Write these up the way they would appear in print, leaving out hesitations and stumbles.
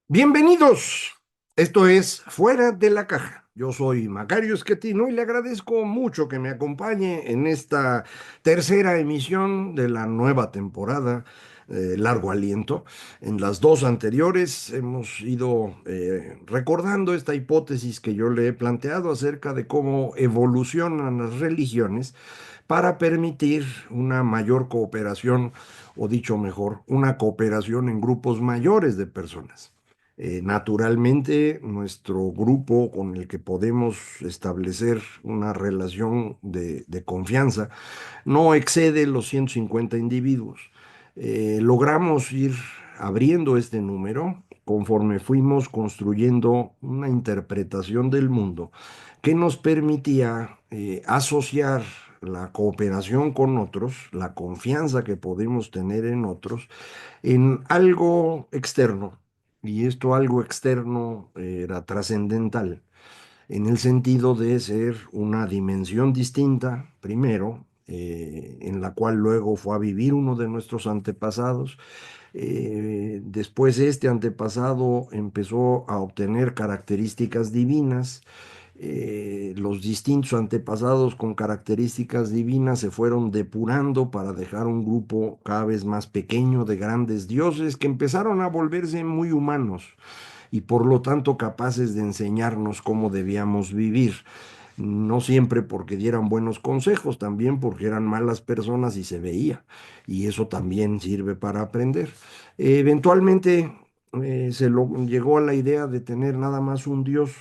Bienvenidos. Esto es Fuera de la Caja. Yo soy Macario Esquetino y le agradezco mucho que me acompañe en esta tercera emisión de la nueva temporada, Largo Aliento. En las dos anteriores hemos ido recordando esta hipótesis que yo le he planteado acerca de cómo evolucionan las religiones para permitir una mayor cooperación, o dicho mejor, una cooperación en grupos mayores de personas. Naturalmente, nuestro grupo con el que podemos establecer una relación de confianza no excede los 150 individuos. Logramos ir abriendo este número conforme fuimos construyendo una interpretación del mundo que nos permitía asociar la cooperación con otros, la confianza que podemos tener en otros, en algo externo. Y esto algo externo era trascendental en el sentido de ser una dimensión distinta, primero, en la cual luego fue a vivir uno de nuestros antepasados. Después este antepasado empezó a obtener características divinas. Los distintos antepasados con características divinas se fueron depurando para dejar un grupo cada vez más pequeño de grandes dioses que empezaron a volverse muy humanos y por lo tanto capaces de enseñarnos cómo debíamos vivir. No siempre porque dieran buenos consejos, también porque eran malas personas y se veía. Y eso también sirve para aprender. Eventualmente llegó a la idea de tener nada más un Dios.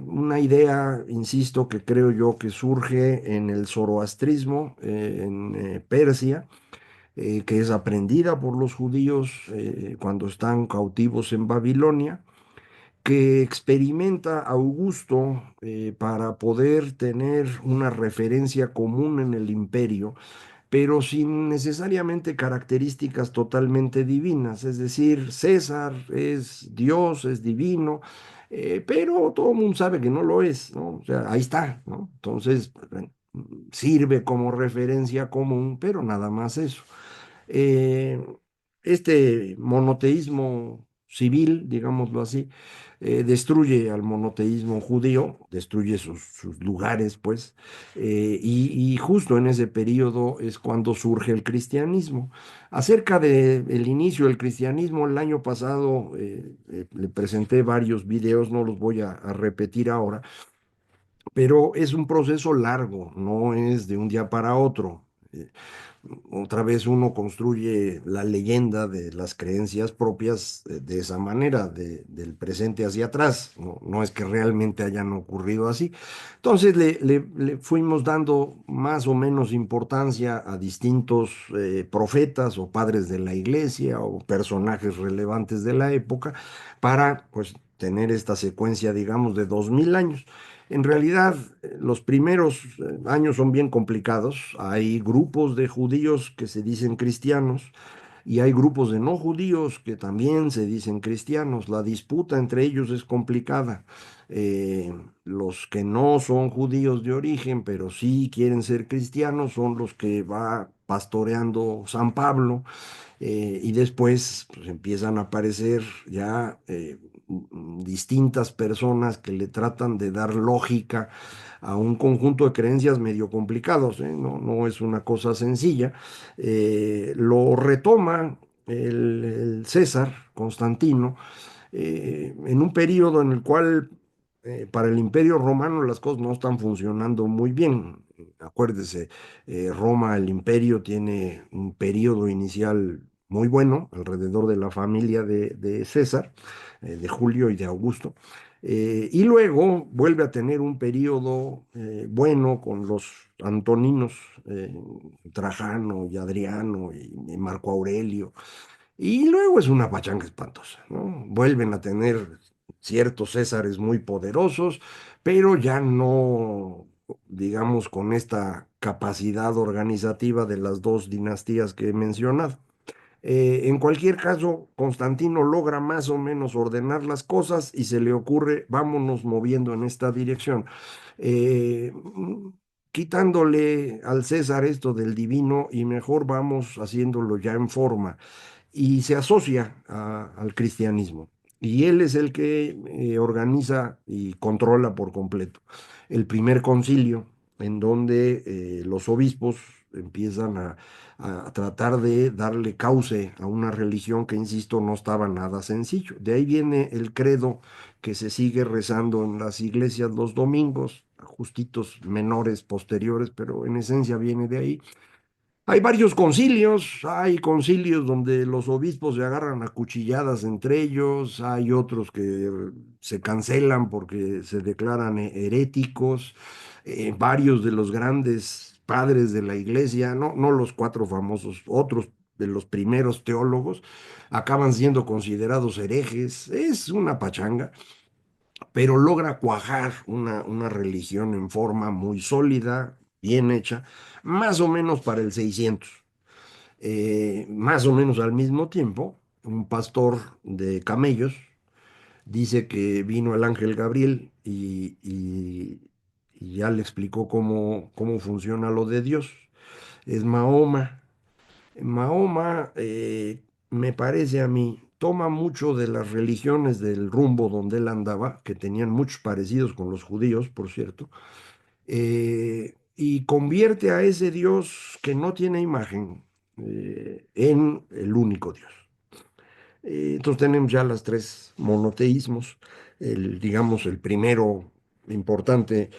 Una idea, insisto, que creo yo que surge en el zoroastrismo, en Persia, que es aprendida por los judíos cuando están cautivos en Babilonia, que experimenta Augusto para poder tener una referencia común en el imperio, pero sin necesariamente características totalmente divinas. Es decir, César es Dios, es divino, pero todo el mundo sabe que no lo es, ¿no? O sea, ahí está, ¿no? Entonces, bueno, sirve como referencia común, pero nada más eso. Eh, este monoteísmo civil, digámoslo así, destruye al monoteísmo judío, destruye sus lugares, pues, y justo en ese periodo es cuando surge el cristianismo. Acerca del inicio del cristianismo, el año pasado le presenté varios videos, no los voy a repetir ahora, pero es un proceso largo, no es de un día para otro. Eh, Otra vez uno construye la leyenda de las creencias propias de esa manera, del presente hacia atrás. No, no es que realmente hayan ocurrido así. Entonces le fuimos dando más o menos importancia a distintos profetas o padres de la iglesia o personajes relevantes de la época para pues tener esta secuencia, digamos, de 2000 años. En realidad, los primeros años son bien complicados. Hay grupos de judíos que se dicen cristianos y hay grupos de no judíos que también se dicen cristianos. La disputa entre ellos es complicada. Los que no son judíos de origen, pero sí quieren ser cristianos, son los que va pastoreando San Pablo, y después pues, empiezan a aparecer ya distintas personas que le tratan de dar lógica a un conjunto de creencias medio complicados, ¿eh? No, no es una cosa sencilla. Lo retoma el César Constantino en un periodo en el cual para el Imperio Romano las cosas no están funcionando muy bien. Acuérdese, Roma, el imperio, tiene un periodo inicial muy bueno alrededor de la familia de César, de Julio y de Augusto. Y luego vuelve a tener un periodo bueno con los antoninos, Trajano y Adriano y Marco Aurelio. Y luego es una pachanga espantosa, ¿no? Vuelven a tener ciertos Césares muy poderosos, pero ya no, digamos, con esta capacidad organizativa de las dos dinastías que he mencionado. En cualquier caso, Constantino logra más o menos ordenar las cosas y se le ocurre, vámonos moviendo en esta dirección. Eh, Quitándole al César esto del divino y mejor vamos haciéndolo ya en forma y se asocia al cristianismo. y él es el que organiza y controla por completo el primer concilio, en donde los obispos empiezan a tratar de darle cauce a una religión que, insisto, no estaba nada sencillo. De ahí viene el credo que se sigue rezando en las iglesias los domingos, justitos menores posteriores, pero en esencia viene de ahí. Hay varios concilios, hay concilios donde los obispos se agarran a cuchilladas entre ellos, hay otros que se cancelan porque se declaran heréticos, varios de los grandes padres de la iglesia, no los cuatro famosos, otros de los primeros teólogos, acaban siendo considerados herejes, es una pachanga, pero logra cuajar una religión en forma muy sólida, bien hecha, más o menos para el 600. Más o menos al mismo tiempo, un pastor de camellos dice que vino el ángel Gabriel y ya le explicó cómo funciona lo de Dios. Es Mahoma. Mahoma, me parece a mí, toma mucho de las religiones del rumbo donde él andaba, que tenían muchos parecidos con los judíos, por cierto, y convierte a ese Dios que no tiene imagen en el único Dios. Entonces tenemos ya las tres monoteísmos. Digamos, el primero importante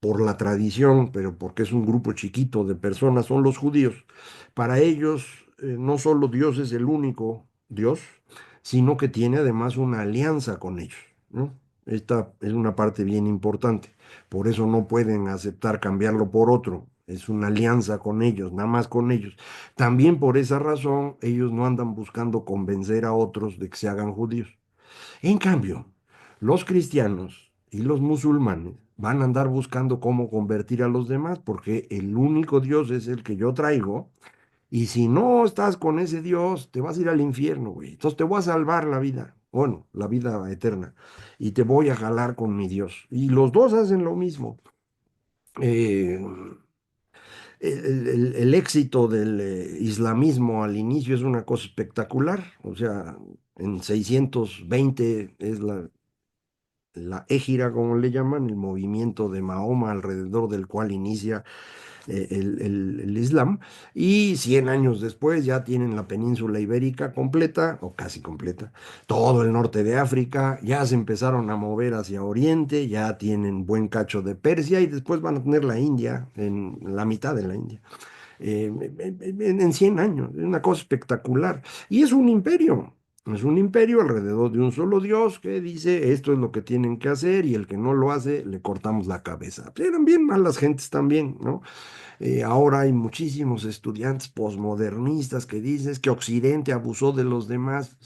por la tradición, pero porque es un grupo chiquito de personas, son los judíos. Para ellos, no solo Dios es el único Dios, sino que tiene además una alianza con ellos, ¿no? Esta es una parte bien importante. Por eso no pueden aceptar cambiarlo por otro. Es una alianza con ellos, nada más con ellos. También por esa razón, ellos no andan buscando convencer a otros de que se hagan judíos. En cambio, los cristianos y los musulmanes van a andar buscando cómo convertir a los demás, porque el único Dios es el que yo traigo, y si no estás con ese Dios, te vas a ir al infierno, güey. Entonces te voy a salvar la vida, bueno, la vida eterna, y te voy a jalar con mi Dios. Y los dos hacen lo mismo. Eh, el éxito del islamismo al inicio es una cosa espectacular, o sea, en 620 es la égira, como le llaman, el movimiento de Mahoma alrededor del cual inicia el Islam, y 100 años después ya tienen la península ibérica completa, o casi completa, todo el norte de África, ya se empezaron a mover hacia Oriente, ya tienen buen cacho de Persia, y después van a tener la India, en la mitad de la India en 100 años. Es una cosa espectacular. Y es un imperio. Es un imperio alrededor de un solo Dios que dice esto es lo que tienen que hacer y el que no lo hace le cortamos la cabeza. Pues eran bien malas gentes también, ¿no? Ahora hay muchísimos estudiantes posmodernistas que dicen es que Occidente abusó de los demás.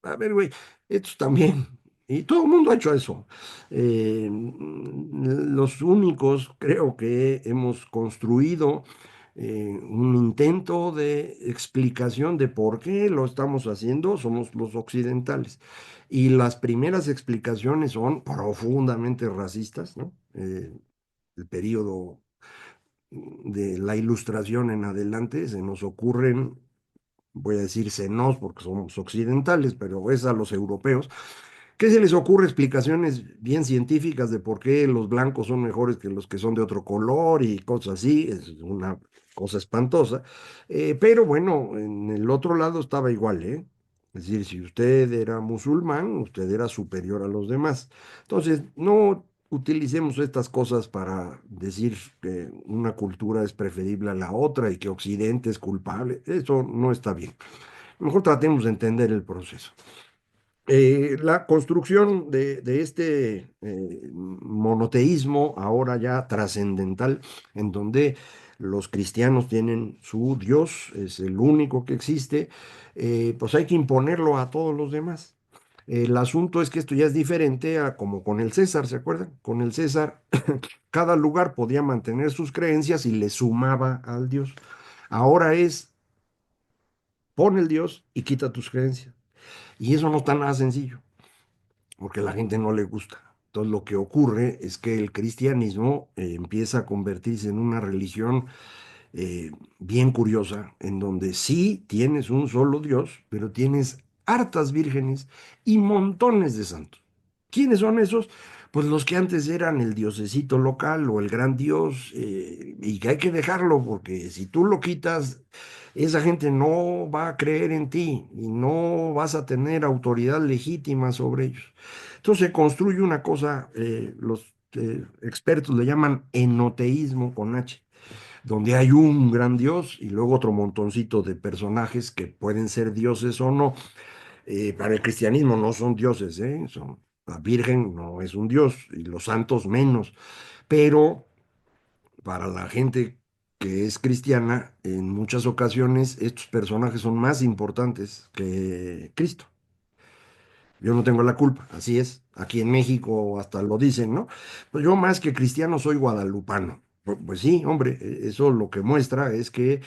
A ver, güey, estos también. Y todo el mundo ha hecho eso. Los únicos, creo que hemos construido un intento de explicación de por qué lo estamos haciendo, somos los occidentales. Y las primeras explicaciones son profundamente racistas, ¿no? El periodo de la ilustración en adelante se nos ocurren, voy a decir senos porque somos occidentales, pero es a los europeos, ¿qué se les ocurre explicaciones bien científicas de por qué los blancos son mejores que los que son de otro color y cosas así? Es una cosa espantosa. Pero bueno, en el otro lado estaba igual, ¿eh? Es decir, si usted era musulmán, usted era superior a los demás. Entonces, no utilicemos estas cosas para decir que una cultura es preferible a la otra y que Occidente es culpable. Eso no está bien. Mejor tratemos de entender el proceso. La construcción de este monoteísmo ahora ya trascendental, en donde los cristianos tienen su Dios, es el único que existe, pues hay que imponerlo a todos los demás. El asunto es que esto ya es diferente a como con el César, ¿se acuerdan? Con el César, cada lugar podía mantener sus creencias y le sumaba al Dios. Ahora es, pon el Dios y quita tus creencias. Y eso no está nada sencillo porque a la gente no le gusta. Entonces lo que ocurre es que el cristianismo empieza a convertirse en una religión bien curiosa, en donde sí tienes un solo Dios, pero tienes hartas vírgenes y montones de santos. ¿Quiénes son esos? Pues los que antes eran el diosecito local o el gran dios, y que hay que dejarlo porque si tú lo quitas, esa gente no va a creer en ti y no vas a tener autoridad legítima sobre ellos. Entonces se construye una cosa, los expertos le llaman enoteísmo con H, donde hay un gran dios y luego otro montoncito de personajes que pueden ser dioses o no. Para el cristianismo no son dioses, ¿eh? La Virgen no es un dios y los santos menos, pero para la gente que es cristiana, en muchas ocasiones estos personajes son más importantes que Cristo. Yo no tengo la culpa, así es. Aquí en México hasta lo dicen, ¿no? Pues yo más que cristiano soy guadalupano. Pues sí, hombre, eso lo que muestra es que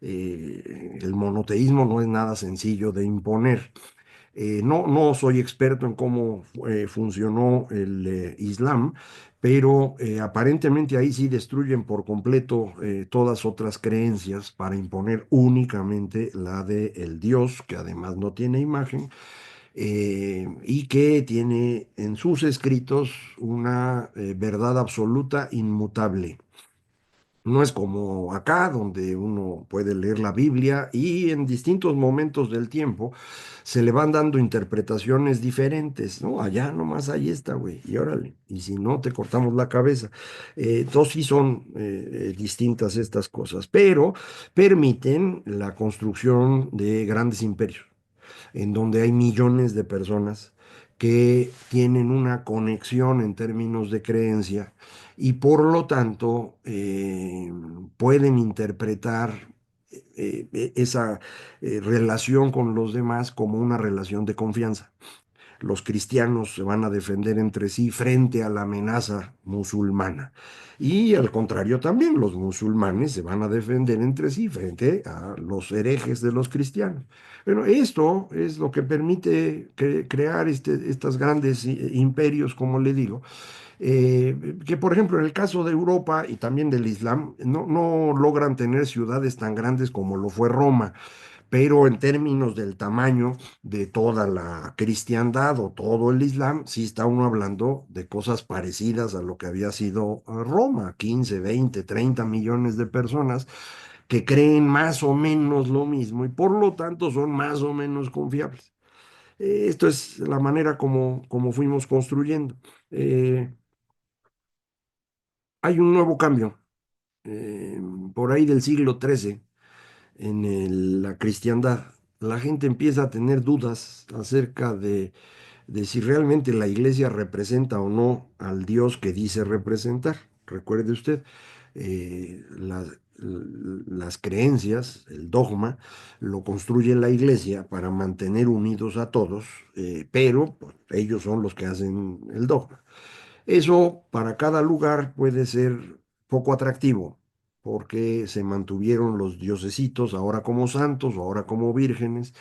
el monoteísmo no es nada sencillo de imponer. No soy experto en cómo funcionó el Islam, pero aparentemente ahí sí destruyen por completo todas otras creencias para imponer únicamente la de el Dios, que además no tiene imagen, y que tiene en sus escritos una verdad absoluta inmutable. No es como acá, donde uno puede leer la Biblia y en distintos momentos del tiempo se le van dando interpretaciones diferentes, ¿no? Allá nomás ahí está, güey, y órale, y si no, te cortamos la cabeza. Entonces sí son distintas estas cosas, pero permiten la construcción de grandes imperios en donde hay millones de personas que tienen una conexión en términos de creencia y por lo tanto pueden interpretar esa relación con los demás como una relación de confianza. Los cristianos se van a defender entre sí frente a la amenaza musulmana. Y al contrario también, los musulmanes se van a defender entre sí frente a los herejes de los cristianos. Bueno, esto es lo que permite crear estas grandes imperios, como le digo, que por ejemplo en el caso de Europa y también del Islam, no logran tener ciudades tan grandes como lo fue Roma, pero en términos del tamaño de toda la cristiandad o todo el Islam, sí está uno hablando de cosas parecidas a lo que había sido Roma, 15, 20, 30 millones de personas que creen más o menos lo mismo y por lo tanto son más o menos confiables. Esto es la manera como fuimos construyendo. Eh, Hay un nuevo cambio, eh, por ahí del siglo XIII en la cristiandad. La gente empieza a tener dudas acerca de si realmente la iglesia representa o no al Dios que dice representar. Recuerde usted, las creencias, el dogma, lo construye la iglesia para mantener unidos a todos, pero pues, ellos son los que hacen el dogma. Eso para cada lugar puede ser poco atractivo, porque se mantuvieron los diosesitos ahora como santos o ahora como vírgenes,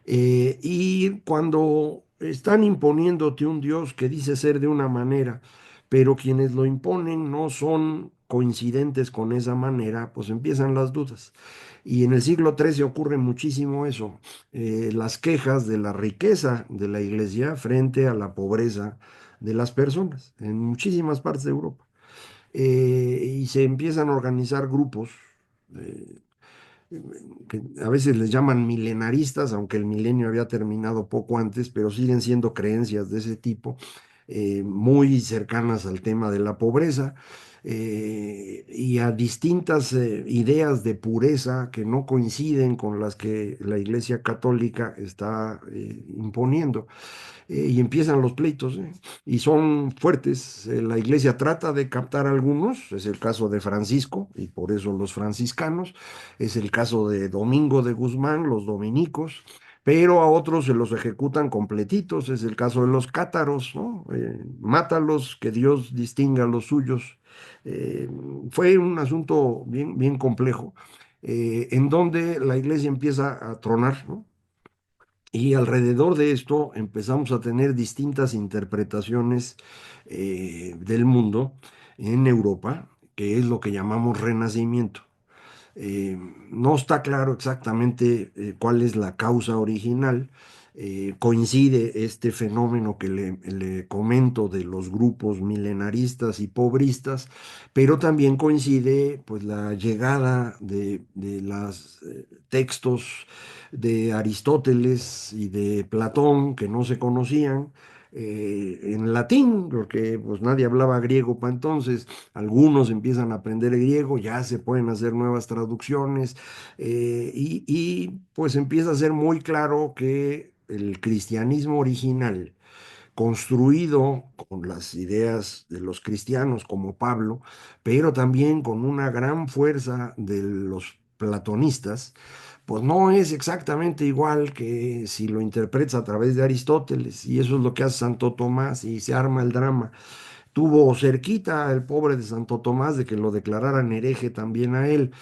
y cuando están imponiéndote un Dios que dice ser de una manera, pero quienes lo imponen no son coincidentes con esa manera, pues empiezan las dudas. Y en el siglo XIII ocurre muchísimo eso, las quejas de la riqueza de la iglesia frente a la pobreza de las personas en muchísimas partes de Europa. Y se empiezan a organizar grupos. eh, que a veces les llaman milenaristas, aunque el milenio había terminado poco antes, pero siguen siendo creencias de ese tipo, muy cercanas al tema de la pobreza y a distintas ideas de pureza que no coinciden con las que la Iglesia Católica está imponiendo, y empiezan los pleitos, y son fuertes. La iglesia trata de captar a algunos, es el caso de Francisco, y por eso los franciscanos, es el caso de Domingo de Guzmán, los dominicos, pero a otros se los ejecutan completitos, es el caso de los cátaros, ¿no? Mátalos, que Dios distinga a los suyos. Eh, Fue un asunto bien complejo, en donde la iglesia empieza a tronar, ¿no? Y alrededor de esto empezamos a tener distintas interpretaciones del mundo en Europa, que es lo que llamamos Renacimiento. No está claro exactamente cuál es la causa original. coincide este fenómeno que le comento de los grupos milenaristas y pobristas, pero también coincide pues la llegada de los textos de Aristóteles y de Platón que no se conocían. En latín, porque pues nadie hablaba griego para entonces, algunos empiezan a aprender griego, ya se pueden hacer nuevas traducciones, pues empieza a ser muy claro que el cristianismo original, construido con las ideas de los cristianos como Pablo, pero también con una gran fuerza de los platonistas, pues no es exactamente igual que si lo interpretas a través de Aristóteles, y eso es lo que hace Santo Tomás y se arma el drama. Tuvo cerquita el pobre de Santo Tomás de que lo declararan hereje también a él,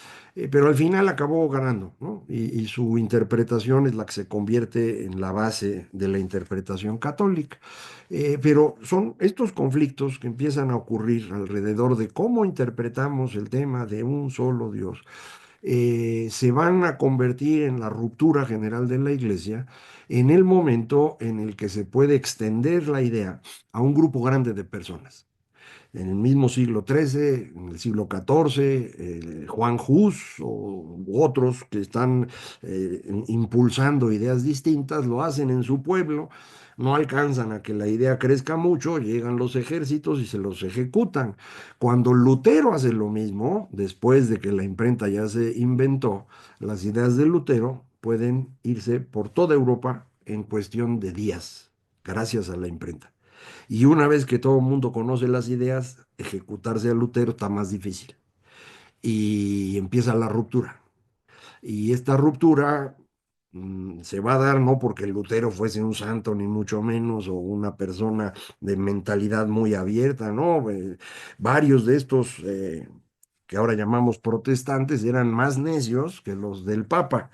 pero al final acabó ganando, ¿no? Y su interpretación es la que se convierte en la base de la interpretación católica. Pero son estos conflictos que empiezan a ocurrir alrededor de cómo interpretamos el tema de un solo Dios. Se van a convertir en la ruptura general de la iglesia en el momento en el que se puede extender la idea a un grupo grande de personas. En el mismo siglo XIII, en el siglo XIV, Juan Hus u otros que están impulsando ideas distintas, lo hacen en su pueblo, no alcanzan a que la idea crezca mucho, llegan los ejércitos y se los ejecutan. Cuando Lutero hace lo mismo, después de que la imprenta ya se inventó, las ideas de Lutero pueden irse por toda Europa en cuestión de días, gracias a la imprenta. Y una vez que todo el mundo conoce las ideas, ejecutarse a Lutero está más difícil. Y empieza la ruptura. Y esta ruptura se va a dar no porque Lutero fuese un santo, ni mucho menos, o una persona de mentalidad muy abierta, ¿no? Varios de estos que ahora llamamos protestantes eran más necios que los del Papa.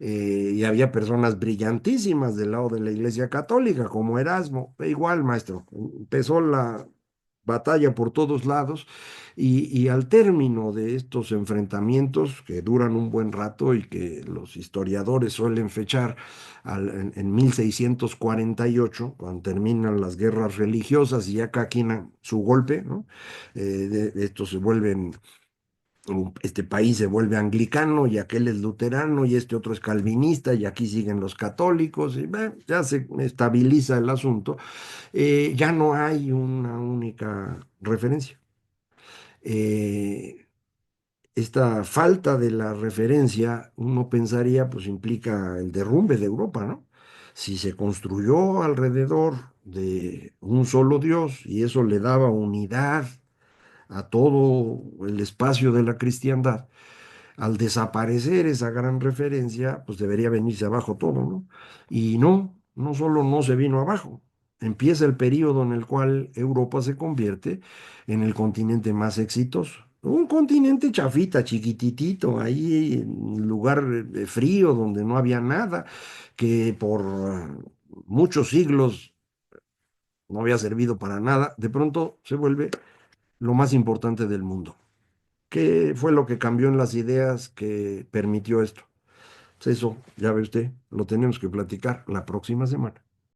Y había personas brillantísimas del lado de la Iglesia Católica, como Erasmo. Igual, maestro, empezó la batalla por todos lados y al término de estos enfrentamientos, que duran un buen rato y que los historiadores suelen fechar en 1648, cuando terminan las guerras religiosas y ya cada quien a su golpe, ¿no? Estos se vuelven este país se vuelve anglicano y aquel es luterano y este otro es calvinista y aquí siguen los católicos y ya se estabiliza el asunto. Ya no hay una única referencia. Eh, Esta falta de la referencia, uno pensaría, pues implica el derrumbe de Europa, ¿no? Si se construyó alrededor de un solo Dios y eso le daba unidad a todo el espacio de la cristiandad, al desaparecer esa gran referencia, pues debería venirse abajo todo, ¿no? Y no, no solo no se vino abajo, empieza el periodo en el cual Europa se convierte en el continente más exitoso. Un continente chafita, chiquititito, ahí en un lugar frío donde no había nada, que por muchos siglos no había servido para nada, de pronto se vuelve lo más importante del mundo. ¿Qué fue lo que cambió en las ideas que permitió esto? Pues eso, ya ve usted, lo tenemos que platicar la próxima semana.